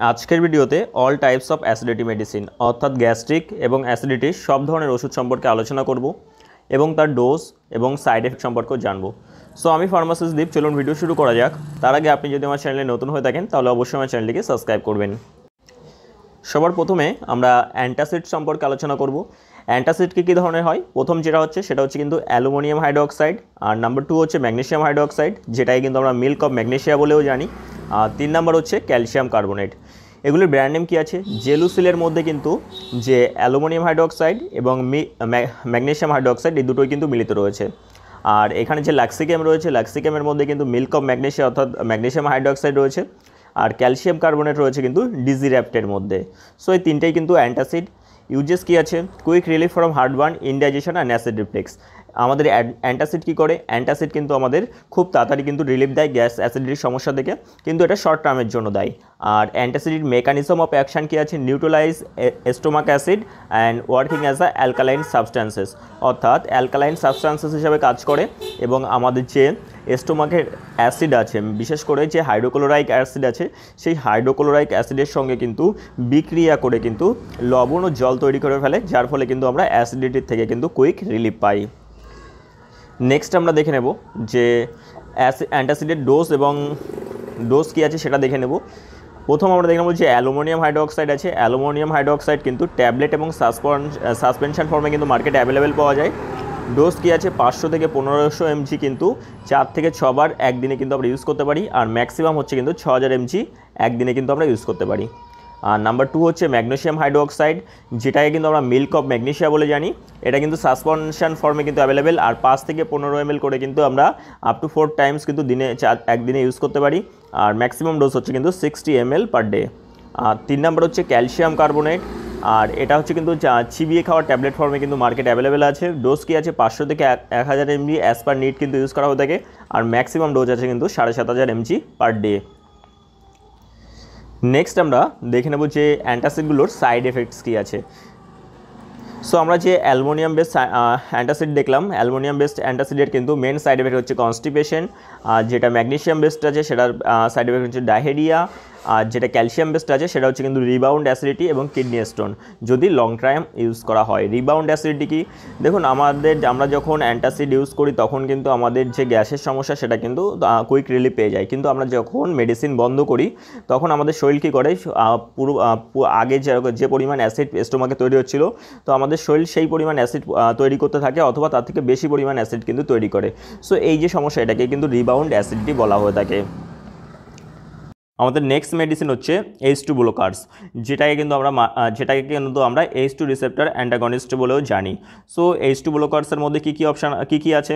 আজকের ভিডিওতে all types of acidity medicine অর্থাৎ গ্যাস্ট্রিক এবং অ্যাসিডিটির সব ধরনের ওষুধ সম্পর্কে আলোচনা করব এবং তার ডোজ এবং সাইড এফেক্ট সম্পর্কেও জানবো। সো আমি ফার্মাসিস্ট দীপ, চলুন ভিডিও শুরু করা যাক। তার আগে আপনি যদি আমার চ্যানেলে নতুন হয়ে থাকেন তাহলে অবশ্যই আমার চ্যানেলটিকে সাবস্ক্রাইব করবেন। সবার প্রথমে আমরা অ্যান্টাসিড সম্পর্কে আলোচনা করব। অ্যান্টাসিড কী ধরনের হয়, প্রথম যেটা হচ্ছে সেটা হচ্ছে কিন্তু অ্যালুমিনিয়াম হাইড্রোক্সাইড, আর নাম্বার 2 হচ্ছে ম্যাগনেসিয়াম হাইড্রোক্সাইড, যেটাই কিন্তু আমরা মিল্ক অফ ম্যাগনেসিয়া বলেও জানি, আর 3 নাম্বার হচ্ছে ক্যালসিয়াম কার্বনেট। এগুলির ব্র্যান্ড নেম কী আছে, জেলুসিলের মধ্যে কিন্তু যে অ্যালুমিনিয়াম হাইড্রোক্সাইড এবং ম্যাগনেসিয়াম হাইড্রোক্সাইড এই দুটোই কিন্তু মিলিত রয়েছে। আর এখানে যে ল্যাক্সিক্যাম রয়েছে, ল্যাক্সিক্যামের মধ্যে কিন্তু মিল্ক অফ ম্যাগনেসিয়া অর্থাৎ ম্যাগনেসিয়াম হাইড্রোক্সাইড রয়েছে, আর ক্যালসিয়াম কার্বনেট রয়েছে কিন্তু ডিজির্যাপ্টের মধ্যে। সো এই তিনটেই কিন্তু অ্যান্টাসিড। ইউজেস কী আছে, quick relief from heartburn, indigestion and acid reflex. আমাদের অ্যান্টাসিড কী করে, অ্যান্টাসিড কিন্তু আমাদের খুব তাড়াতাড়ি কিন্তু রিলিফ দেয় গ্যাস অ্যাসিডিটির সমস্যা থেকে, কিন্তু এটা শর্ট টার্মের জন্য দেয়। আর অ্যান্টাসিডির মেকানিজম অফ অ্যাকশান কী আছে, neutralise stomach acid and working as a alkaline substances, অর্থাৎ অ্যালকালাইন সাবস্ট্যান্সেস হিসাবে কাজ করে এবং আমাদের যে স্টোমাকের অ্যাসিড আছে, বিশেষ করে যে হাইড্রোক্লোরাইক অ্যাসিড আছে, সেই হাইড্রোক্লোরাইক অ্যাসিডের সঙ্গে কিন্তু বিক্রিয়া করে কিন্তু লবণ ও জল তৈরি করে ফেলে, যার ফলে কিন্তু আমরা অ্যাসিডিটির থেকে কিন্তু কুইক রিলিফ পাই। নেক্সট আমরা দেখে নেব যে অ্যান্টাসিডের ডোজ কী আছে সেটা দেখে নেব। প্রথম আমরা দেখে নেব যে অ্যালুমিনিয়াম হাইড্রোক্সাইড আছে। অ্যালুমিনিয়াম হাইড্রোক্সাইড কিন্তু ট্যাবলেট এবং সাসপেনশন ফর্মে কিন্তু মার্কেটে অ্যাভেলেবেল পাওয়া যায়। ডোজ কী আছে, 500 থেকে 1500 mg কিন্তু 4 থেকে 6 বার একদিনে কিন্তু আমরা ইউজ করতে পারি, আর ম্যাক্সিমাম হচ্ছে কিন্তু 6000 mg একদিনে কিন্তু আমরা ইউজ করতে পারি। আর নাম্বার 2 হচ্ছে ম্যাগনেসিয়াম হাইড্রোক্সাইড, যেটাকে কিন্তু আমরা মিল্ক অফ ম্যাগনেসিয়া বলে জানি। এটা কিন্তু সাসপেনশন ফর্মে কিন্তু অ্যাভেলেবেল, আর 5 থেকে 15 ml করে কিন্তু আমরা আপ টু 4 টাইমস কিন্তু একদিনে ইউজ করতে পারি, আর ম্যাক্সিমাম ডোজ হচ্ছে কিন্তু 60 ml পার ডে। আর 3 নাম্বার হচ্ছে ক্যালসিয়াম কার্বনেট, আর এটা হচ্ছে কিন্তু চিবিয়ে খাওয়ার ট্যাবলেট ফর্মে কিন্তু মার্কেট অ্যাভেলেবেল আছে। ডোজ কী আছে, 500 থেকে 1000 mg অ্যাজ পার নিড কিন্তু ইউজ করা হয়ে থাকে, আর ম্যাক্সিমাম ডোজ আছে কিন্তু 7500 mg পার ডে। নেক্সট আমরা দেখে নেব যে অ্যান্টাসিডগুলোর সাইড এফেক্টস কী আছে। সো আমরা যে অ্যালুমিনিয়াম বেসড অ্যান্টাসিড দেখলাম, অ্যালুমিনিয়াম বেসড অ্যান্টাসিডের কিন্তু মেন সাইড এফেক্ট হচ্ছে কনস্টিপেশন, আর যেটা ম্যাগনেসিয়াম বেসড আছে সেটার সাইড এফেক্ট হচ্ছে ডায়রিয়া, আর যেটা ক্যালসিয়াম বেসড আছে সেটা হচ্ছে কিন্তু রিবাউন্ড অ্যাসিডিটি এবং কিডনি স্টোন, যদি লং টাইম ইউজ করা হয়। রিবাউন্ড অ্যাসিডিটি কি, দেখুন আমরা যখন অ্যান্টাসিড ইউজ করি তখন কিন্তু আমাদের যে গ্যাসের সমস্যা সেটা কিন্তু কুইক রিলিফ পেয়ে যায়, কিন্তু আমরা যখন মেডিসিন বন্ধ করি তখন আমাদের শরীর কী করে, পুরো আগে যে পরিমাণ অ্যাসিড স্টোমাকে তৈরি হচ্ছিল, তো আমাদের শরীর সেই পরিমাণ অ্যাসিড তৈরি করতে থাকে অথবা তার থেকে বেশি পরিমাণ অ্যাসিড কিন্তু তৈরি করে। সো এই যে সমস্যা, এটাকে কিন্তু রিবাউন্ড অ্যাসিডিটি বলা হয়ে থাকে। আমাদের নেক্সট মেডিসিন হচ্ছে H2 ব্লকার্স, যেটাকে কিন্তু আমরা H2 রিসেপ্টর অ্যান্টাগনিস্ট বলেও জানি। সো H2 ব্লকার্সের মধ্যে কী আছে,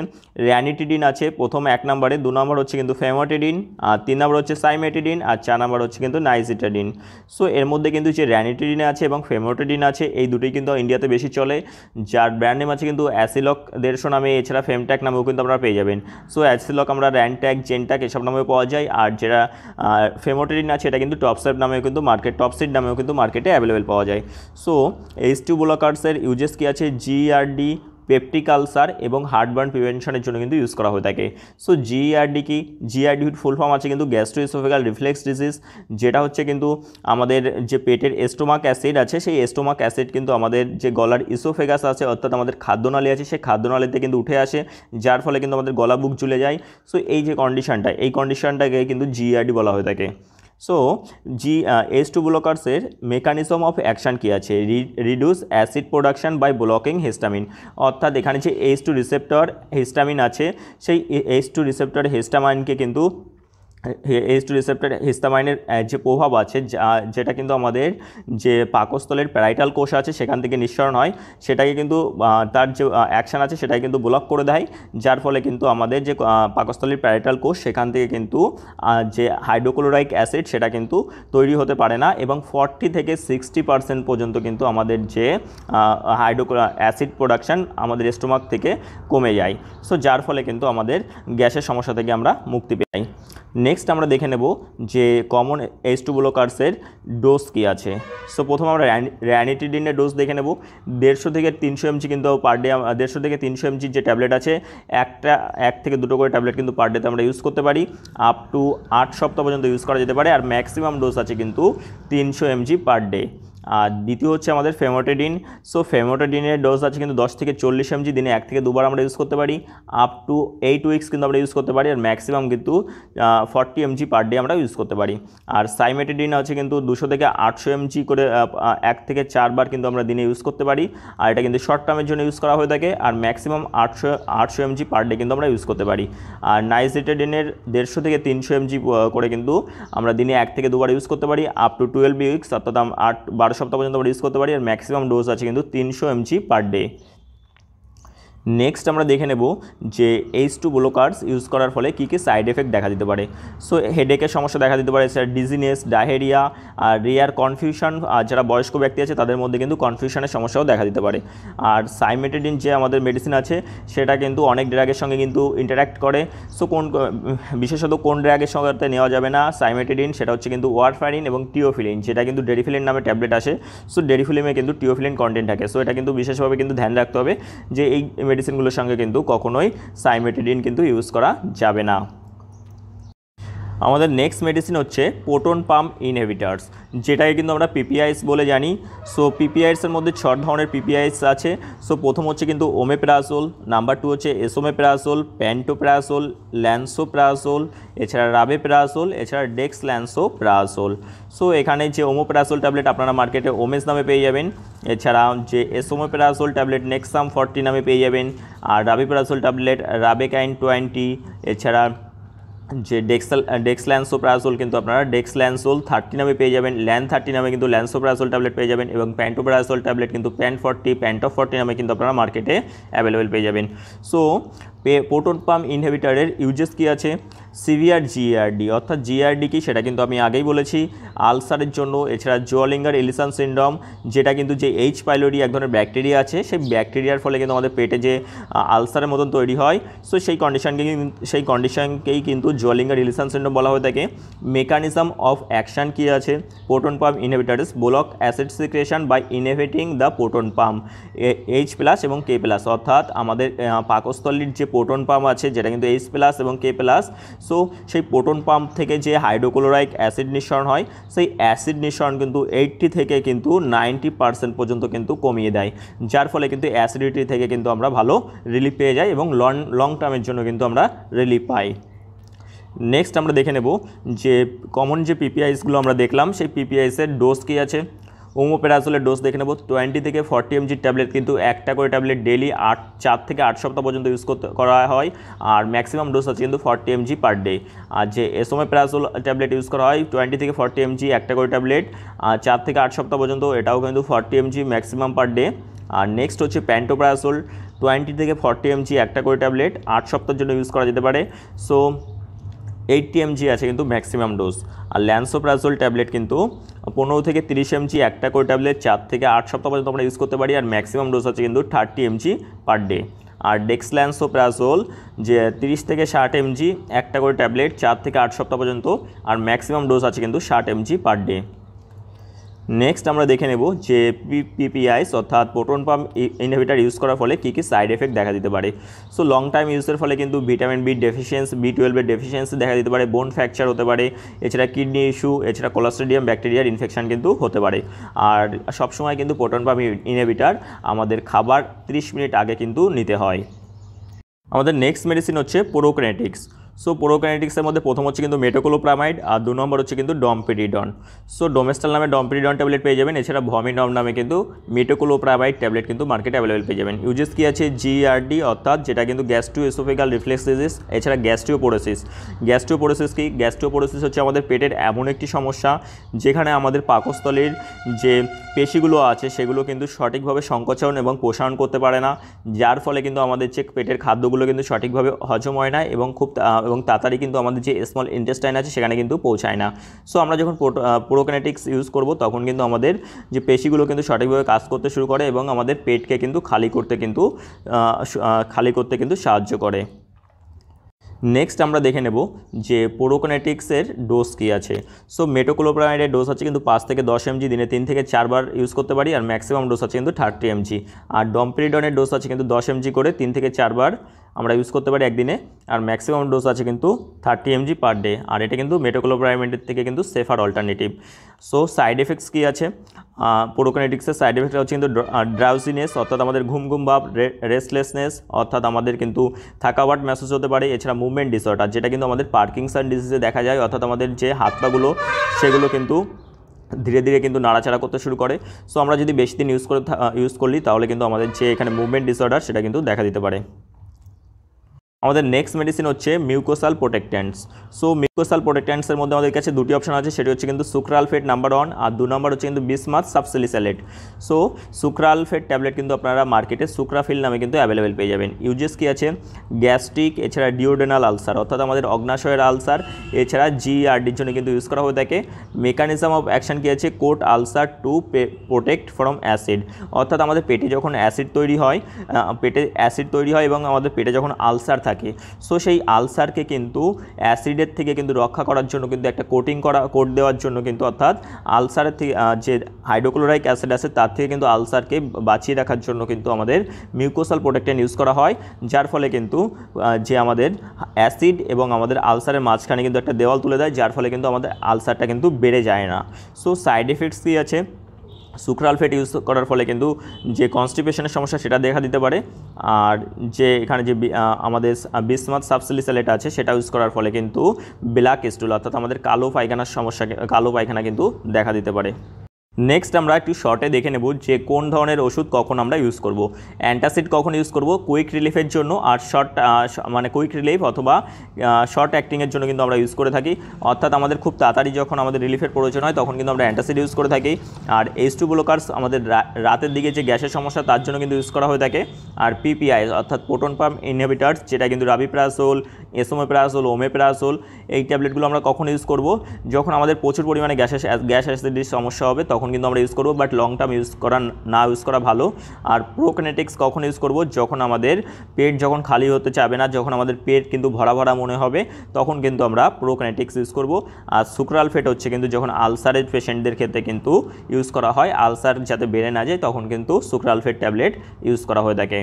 র্যানিটিডিন আছে প্রথম 1 নম্বরে, 2 নম্বর হচ্ছে কিন্তু ফেমোটিডিন, আর 3 নম্বর হচ্ছে সাইমেটিডিন, আর 4 নম্বর হচ্ছে কিন্তু নাইজিটাডিন। সো এর মধ্যে কিন্তু যে র্যানিটিডিন আছে এবং ফেমোটিডিন আছে, এই দুটোই কিন্তু ইন্ডিয়াতে বেশি চলে, যার ব্র্যান্ড নেম আছে কিন্তু অ্যাসিলক 150 নামে, এছাড়া ফেমট্যাক নামেও কিন্তু আমরা পেয়ে যাবেন। সো অ্যাসিলক আমরা র্যানট্যাক, জেনট্যাক এসব নামেও পাওয়া যায়, আর যেটা ফেমোটিডিন আছে এটা কিন্তু টপসিড নামেও কিন্তু মার্কেটে অ্যাভেলেবেল পাওয়া যায়। সো H2 ব্লকার্সের ইউজেস কী আছে, জিআরডি, পেপটিক আলসার এবং হার্টবার্ন প্রিভেনশনের জন্য কিন্তু ইউজ করা হয়ে থাকে। সো জিআরডি কি, জিআরডির ফুল ফর্ম আছে কিন্তু গ্যাস্ট্রোইসোফেগাল রিফ্লেক্স ডিজিজ, যেটা হচ্ছে কিন্তু আমাদের যে পেটের স্টোমাক অ্যাসিড আছে, সেই স্টোমাক অ্যাসিড কিন্তু আমাদের যে গলার ইসোফেগাস আছে অর্থাৎ আমাদের খাদ্যনালী আছে, সেই খাদ্যনালীতে কিন্তু উঠে আসে, যার ফলে কিন্তু আমাদের গলা বুক ঝুলে যায়। সো এই যে কন্ডিশনটাকে কিন্তু জিআরডি বলা হয়ে থাকে। সো H2 ব্লকার্সের মেকানিজম অফ অ্যাকশান কী আছে, reduce acid production by blocking histamine, অর্থাৎ এখানে যে H2 রিসেপ্টর হিস্টামিন আছে, সেই H2 রিসেপ্টর হিস্টামাইনকে কিন্তু H2 রিসেপ্টর হিস্টামাইনের যে প্রভাব আছে, যেটা কিন্তু আমাদের যে পাকস্থলের প্যারাইটাল কোষ আছে সেখান থেকে নিঃসরণ হয়, সেটাকে কিন্তু তার যে অ্যাকশান আছে সেটাকে কিন্তু ব্লক করে দেয়, যার ফলে কিন্তু আমাদের যে পাকস্থলীর প্যারাইটাল কোষ সেখান থেকে কিন্তু যে হাইড্রোক্লোরাইক অ্যাসিড সেটা কিন্তু তৈরি হতে পারে না, এবং 40 থেকে 60% পর্যন্ত কিন্তু আমাদের যে অ্যাসিড প্রোডাকশান আমাদের স্টোমাক থেকে কমে যায়। সো যার ফলে কিন্তু আমাদের গ্যাসের সমস্যা থেকে আমরা মুক্তি পাই। নেক্সট আমরা দেখে নেব যে কমন H2 ব্লকার্সের ডোজ কী আছে। সো প্রথম আমরা র্যানিটিডিনের ডোজ দেখে নেব। 150 থেকে 300 mg কিন্তু পার ডে, 150 থেকে 300 mg যে ট্যাবলেট আছে, 1 থেকে 2টো করে ট্যাবলেট কিন্তু পার ডেতে আমরা ইউজ করতে পারি। আপ টু 8 সপ্তাহ পর্যন্ত ইউজ করা যেতে পারে। আর ম্যাক্সিমাম ডোজ আছে কিন্তু 300 mg পার ডে। আর দ্বিতীয় হচ্ছে আমাদের ফেমোটেডিন। সো ফেমোটেডিনের ডোজ আছে কিন্তু 10 থেকে 40 mg, দিনে 1 থেকে 2বার আমরা ইউজ করতে পারি। আপ টু 8 উইকস কিন্তু আমরা ইউজ করতে পারি। আর ম্যাক্সিমাম কিন্তু 40 mg পার ডে আমরা ইউজ করতে পারি। আর সাইমেটেডিন আছে কিন্তু 200 থেকে 800 mg করে 1 থেকে 4বার কিন্তু আমরা দিনে ইউজ করতে পারি। আর এটা কিন্তু শর্ট টার্মের জন্য ইউজ করা হয়ে থাকে। আর ম্যাক্সিমাম 800 mg পার ডে কিন্তু আমরা ইউজ করতে পারি। আর নাইসিটেডিনের 150 থেকে 300 mg করে কিন্তু আমরা দিনে 1 থেকে 2বার ইউজ করতে পারি। আপ টু 12 উইকস, অর্থাৎ 12 সপ্তাহ পর্যন্ত আমরা ইউজ করতে পারি। আর ম্যাক্সিমাম ডোজ আছে কিন্তু 300 mg পার ডে। নেক্সট আমরা দেখে নেব যে H2 ব্লকার্স ইউজ করার ফলে কী কী সাইড এফেক্ট দেখা দিতে পারে। সো হেডেকের সমস্যা দেখা দিতে পারে, ডিজিনেস, ডায়রিয়া, আর রেয়ার কনফিউশন। আর যারা বয়স্ক ব্যক্তি আছে তাদের মধ্যে কিন্তু কনফিউশনের সমস্যাও দেখা দিতে পারে। আর সাইমেটেডিন যে আমাদের মেডিসিন আছে সেটা কিন্তু অনেক ড্রাগের সঙ্গে কিন্তু ইন্টারাক্ট করে। সো বিশেষত কোন ড্রাগের সঙ্গে নেওয়া যাবে না সাইমেটেডিন, সেটা হচ্ছে কিন্তু ওয়ারফারিন এবং টিওফিলিন, যেটা কিন্তু ডেরিফিলিন নামে ট্যাবলেট আসে। সো ডেরিফিলিমে কিন্তু টিওফিলিন কন্টেন্ট থাকে। সো এটা কিন্তু বিশেষভাবে কিন্তু ধ্যান রাখতে হবে যে এই মেডিসিনগুলোর সঙ্গে কিন্তু কখনোই সাইমেটেডিন কিন্তু ইউজ করা যাবে না। আমাদের নেক্সট মেডিসিন হচ্ছে প্রোটন পাম্প ইনহিবিটার্স, যেটাকে কিন্তু আমরা পিপিআইস বলে জানি। সো পিপিআইসের মধ্যে 6 ধরনের পিপিআইস আছে। সো প্রথম হচ্ছে কিন্তু ওমেপ্রাজোল, নাম্বার 2 হচ্ছে এসোমেপ্রাজোল, প্যান্টোপ্রাজোল, ল্যান্সোপ্রাজোল, এছাড়া রাবেপ্রাজোল, এছাড়া ডেক্সল্যান্সোপ্রাজোল। সো এখানে যে ওমেপ্রাজোল ট্যাবলেট আপনারা মার্কেটে ওমেস নামে পেয়ে যাবেন। এছাড়া যে এসোমেপ্রাজোল ট্যাবলেট নেক্সাম 40 নামে পেয়ে যাবেন। আর রাবেপ্রাজোল ট্যাবলেট রাবেকাইন 20। এছাড়া যে ডেক্সল্যান্সোপ্রাজোল কিন্তু আপনারা ডেক্সল্যান্সোল 30 নামে পেয়ে যাবেন। ল্যান 30 নামে কিন্তু ল্যান্সোপ্রাজোল ট্যাবলেট পেয়ে যাবেন। এবং প্যান্টোপ্রাজোল ট্যাবলেট কিন্তু প্যান 40, প্যান্টপ 40 নামে কিন্তু আপনারা মার্কেটে অ্যাভেলেবেল পেয়ে যাবেন। সো প্রোটন পাম্প ইনহিবিটারের ইউজেস কী আছে? সিভিয়ার জিআরডি, অর্থাৎ জিআরডি কি সেটা কিন্তু আমি আগেই বলেছি, আলসারের জন্য। এছাড়া জোয়ালিঙ্গার এলিসন সিনড্রোম, যেটা কিন্তু যে এইচ পাইলোরি এক ধরনের ব্যাকটেরিয়া আছে, সেই ব্যাকটেরিয়ার ফলে কিন্তু আমাদের পেটে যে আলসারের মতন তৈরি হয়। সো সেই কন্ডিশনকেই কিন্তু জোয়ালিঙ্গার এলিসন সিনড্রোম বলা হয়ে থাকে। মেকানিজম অফ অ্যাকশান কী আছে? Proton pump inhibitors block acid secretion by inhibiting the proton pump H+ এবং K+, অর্থাৎ আমাদের পাকস্থলীর যে প্রোটন পাম্প আছে যেটা কিন্তু H+ এবং K+। সো সেই প্রোটন পাম্প থেকে যে হাইড্রোক্লোরাইক অ্যাসিড নিঃসরণ হয়, সেই অ্যাসিড নিঃসরণ কিন্তু 80 থেকে কিন্তু 90% পর্যন্ত কিন্তু কমিয়ে দেয়, যার ফলে কিন্তু অ্যাসিডিটি থেকে কিন্তু আমরা ভালো রিলিফ পেয়ে যাই এবং লং টার্মের জন্য কিন্তু আমরা রিলিফ পাই। নেক্সট আমরা দেখে নেব যে কমন যে পিপিআইসগুলো আমরা দেখলাম সেই পিপিআইসের ডোজ কী আছে। ওমোপ্রাজোলের ডোজ দেখে নেব। 20 থেকে 40 mg ট্যাবলেট কিন্তু একটা করে ট্যাবলেট ডেলি 4 থেকে 8 সপ্তাহ পর্যন্ত ইউজ করা হয়। আর ম্যাক্সিমাম ডোজ আছে কিন্তু 40 mg পার ডে। আর যে এসোমেপ্রাজোল ট্যাবলেট ইউজ করা হয় 20 থেকে 40 mg একটা করে ট্যাবলেট 4 থেকে 8 সপ্তাহ পর্যন্ত, এটাও কিন্তু 40 mg ম্যাক্সিমাম পার ডে। আর নেক্সট হচ্ছে প্যান্টোপ্রাজোল, 20 থেকে 40 mg একটা করে ট্যাবলেট 8 সপ্তাহের জন্য ইউজ করা যেতে পারে। সো 80 mg আছে কিন্তু ম্যাক্সিমাম ডোজ। আর ল্যান্সোপ্রাজোল ট্যাবলেট কিন্তু 15 থেকে 30 mg একটা করে ট্যাবলেট 4 থেকে 8 সপ্তাহ পর্যন্ত আমরা ইউজ করতে পারি। আর ম্যাক্সিমাম ডোজ আছে কিন্তু 30 mg পার ডে। আর ডেক্সল্যান্সোপ্রাজোল যে 30 থেকে 60 mg একটা করে ট্যাবলেট 4 থেকে 8 সপ্তাহ পর্যন্ত, আর ম্যাক্সিমাম ডোজ আছে কিন্তু 60 mg পার ডে। নেক্সট আমরা দেখে নেব যে পিপিআইস অর্থাৎ প্রোটন পাম্প ইনহিবিটার ইউজ করার ফলে কী কী সাইড এফেক্ট দেখা দিতে পারে। সো লং টাইম ইউজের ফলে কিন্তু vitamin B deficiency, B12 deficiency দেখা দিতে পারে, বোন ফ্র্যাকচার হতে পারে, এছাড়া কিডনি ইস্যু, এছাড়া ক্লোস্ট্রিডিয়াম ব্যাকটেরিয়ার ইনফেকশন কিন্তু হতে পারে। আর সবসময় কিন্তু প্রোটন পাম্প ইনহিবিটার আমাদের খাবার 30 মিনিট আগে কিন্তু নিতে হয়। আমাদের নেক্সট মেডিসিন হচ্ছে প্রোকাইনেটিক্স। সো প্রোকাইনেটিক্সের মধ্যে প্রথম হচ্ছে কিন্তু মেটোক্লোপ্রামাইড, আর 2 নম্বর হচ্ছে কিন্তু ডমপেরিডন। সো ডোমেস্টাল নামে ডমপেরিডন ট্যাবলেট পেয়ে যাবেন। এছাড়া ভমিডম নামে কিন্তু মেটোক্লোপ্রামাইড ট্যাবলেট কিন্তু মার্কেটে অ্যাভেলেবেল পেয়ে যাবেন। ইউজেস কী আছে? জিআরডি, অর্থাৎ যেটা কিন্তু গ্যাস্ট্রোএসোফেগাল রিফ্লেক্স ডিজিজ। এছাড়া গ্যাস্ট্রিওপোরোসিস। গ্যাস্ট্রিওপোরোসিস কি? গ্যাস্ট্রিওপোরোসিস হচ্ছে আমাদের পেটের এমন একটি সমস্যা যেখানে আমাদের পাকস্থলীর যে পেশিগুলো আছে সেগুলো কিন্তু সঠিকভাবে সংকোচন এবং প্রসারণ করতে পারে না, যার ফলে কিন্তু আমাদের যে পেটের খাদ্যগুলো কিন্তু সঠিকভাবে হজম হয় না এবং তাড়াতাড়ি কিন্তু আমাদের যে স্মল ইন্টেস্টাইন আছে সেখানে কিন্তু পৌঁছায় না। সো আমরা যখন প্রোকাইনেটিক্স ইউজ করব তখন কিন্তু আমাদের যে পেশিগুলো কিন্তু সঠিকভাবে কাজ করতে শুরু করে এবং আমাদের পেটকে কিন্তু খালি করতে কিন্তু সাহায্য করে। নেক্সট আমরা দেখে নেব যে প্রোকিনেটিক্সের ডোজ কী আছে। সো মেটোক্লোপ্রামাইডের ডোজ আছে কিন্তু 5 থেকে 10 mg, দিনে 3 থেকে 4 বার ইউজ করতে পারি, আর ম্যাক্সিমাম ডোজ আছে কিন্তু 30 mg। আর ডমপেরিডনের ডোজ আছে কিন্তু 10 mg করে 3 থেকে 4 বার আমরা ইউজ করতে পারি একদিনে, আর ম্যাক্সিমাম ডোজ আছে কিন্তু 30 mg পার ডে। আর এটা কিন্তু মেটোক্লোপ্রামাইডের থেকে কিন্তু safer alternative. So side effects কী আছে, প্রোকিনেটিক্সের সাইড এফেক্ট হচ্ছে কিন্তু ড্রাউজিনেস অর্থাৎ আমাদের ঘুম ঘুম ভাব, রেস্টলেসনেস অর্থাৎ আমাদের কিন্তু থাকাওয়াট মেসেজ হতে পারে, এছাড়া মুভমেন্ট ডিসঅর্ডার যেটা কিন্তু আমাদের পার্কিনসন ডিজিজে দেখা যায়, অর্থাৎ আমাদের যে হাত পাগুলো সেগুলো কিন্তু ধীরে ধীরে কিন্তু নাড়াচাড়া করতে শুরু করে। সো আমরা যদি বেশি দিন ইউজ করলি তাহলে কিন্তু আমাদের যে এখানে মুভমেন্ট ডিসঅর্ডার সেটা কিন্তু দেখা দিতে পারে। আমাদের নেক্সট মেডিসিন হচ্ছে মিউকোসাল প্রোটেক্ট্যান্টস। সো মিউকোসাল প্রোটেক্ট্যান্টসের মধ্যে আমাদের কাছে দুটি অপশন আছে, সেটি হচ্ছে কিন্তু সুক্রালফেট নাম্বার 1 আর 2 নম্বর হচ্ছে কিন্তু বিসমাথ সাবসেলিসালেট। সো সুক্রালফেট ট্যাবলেট কিন্তু আপনারা মার্কেটে সুক্রাফিল নামে কিন্তু অ্যাভেলেবেল পেয়ে যাবেন। ইউজেস কী আছে, গ্যাস্ট্রিক, এছাড়া ডিওডেনাল আলসার অর্থাৎ আমাদের অগ্নাশয়ের আলসার, এছাড়া জিআরডির জন্য কিন্তু ইউজ করা হয়ে থাকে। মেকানিজম অফ অ্যাকশন কী আছে, coat ulcer to protect from acid অর্থাৎ আমাদের পেটে যখন অ্যাসিড তৈরি হয় এবং আমাদের পেটে যখন আলসার থাকে, সো সেই আলসারকে কিন্তু অ্যাসিডের থেকে কিন্তু রক্ষা করার জন্য কিন্তু একটা কোট দেওয়ার জন্য কিন্তু, অর্থাৎ আলসারের থেকে যে হাইড্রোক্লোরাইক অ্যাসিড আছে তার থেকে কিন্তু আলসারকে বাঁচিয়ে রাখার জন্য কিন্তু আমাদের মিউকোসাল প্রোটেক্ট্যান্ট ইউজ করা হয়, যার ফলে কিন্তু যে আমাদের অ্যাসিড এবং আমাদের আলসারের মাঝখানে কিন্তু একটা দেওয়াল তুলে দেয়, যার ফলে কিন্তু আমাদের আলসারটা কিন্তু বেড়ে যায় না। সো সাইড এফেক্টস কী আছে, সুক্রালফেট ইউজ করার ফলে কিন্তু যে কনস্টিপেশনের সমস্যা সেটা দেখা দিতে পারে, আর যে এখানে যে আমাদের বিসমাথ সাবসেলিসালেট আছে সেটা ইউজ করার ফলে কিন্তু ব্ল্যাক স্টুল অর্থাৎ আমাদের কালো পায়খানা কিন্তু দেখা দিতে পারে। নেক্সট আমরা একটু শর্টে দেখে নেব যে কোন ধরনের ওষুধ কখন আমরা ইউজ করব। অ্যান্টাসিড কখন ইউজ করব, কুইক রিলিফের জন্য, আর কুইক রিলিফ অথবা শর্ট অ্যাক্টিংয়ের জন্য কিন্তু আমরা ইউজ করে থাকি, অর্থাৎ আমাদের খুব তাড়াতাড়ি যখন আমাদের রিলিফের প্রয়োজন হয় তখন কিন্তু আমরা অ্যান্টাসিড ইউজ করে থাকি। আর H2 ব্লকার্স আমাদের রাতের দিকে যে গ্যাসের সমস্যা তার জন্য কিন্তু ইউজ করা হয়ে থাকে। আর PPI অর্থাৎ প্রোটন পাম্প ইনহিবিটরস যেটা কিন্তু রাবিপ্রাজোল, এসোমেপ্রাজোল, ওমেপ্রাজোল, এই ট্যাবলেটগুলো আমরা কখন ইউজ করব, যখন আমাদের প্রচুর পরিমাণে গ্যাস অ্যাসিডিটির সমস্যা হবে তখন কিন্তু আমরা ইউজ করব, বাট লং টার্ম ইউজ করা ভালো। আর প্রোকিনেটিক্স কখন ইউজ করব, যখন আমাদের পেট যখন খালি হতে চাবে না, যখন আমাদের পেট কিন্তু ভরা ভরা মনে হবে তখন কিন্তু আমরা প্রোকিনেটিক্স ইউজ করব। আর সুক্রালফেট হচ্ছে কিন্তু যখন আলসারের পেশেন্টদের ক্ষেত্রে কিন্তু ইউজ করা হয়, আলসার যাতে বেড়ে না যায় তখন কিন্তু সুক্রালফেট ট্যাবলেট ইউজ করা হয়ে থাকে।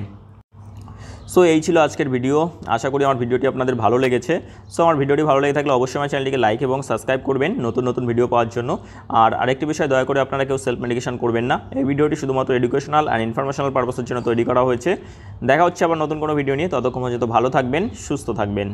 সো এই ছিল আজকের ভিডিও, আশা করি আমার ভিডিওটি আপনাদের ভালো লেগেছে। সো আমার ভিডিওটি ভালো লেগে থাকলে অবশ্যই আমার চ্যানেলটিকে লাইক এবং সাবস্ক্রাইব করবেন নতুন নতুন ভিডিও পাওয়ার জন্য। আর আরেকটি বিষয়, দয়া করে আপনারা কেউ সেলফ মেডিকেশন করবেন না, এই ভিডিওটি শুধুমাত্র এডুকেশনাল অ্যান্ড ইনফরমেশনাল পারপাসের জন্য তৈরি করা হয়েছে। দেখা হচ্ছে আবার নতুন কোনো ভিডিও নিয়ে, ততক্ষণ পর্যন্ত ভালো থাকবেন, সুস্থ থাকবেন।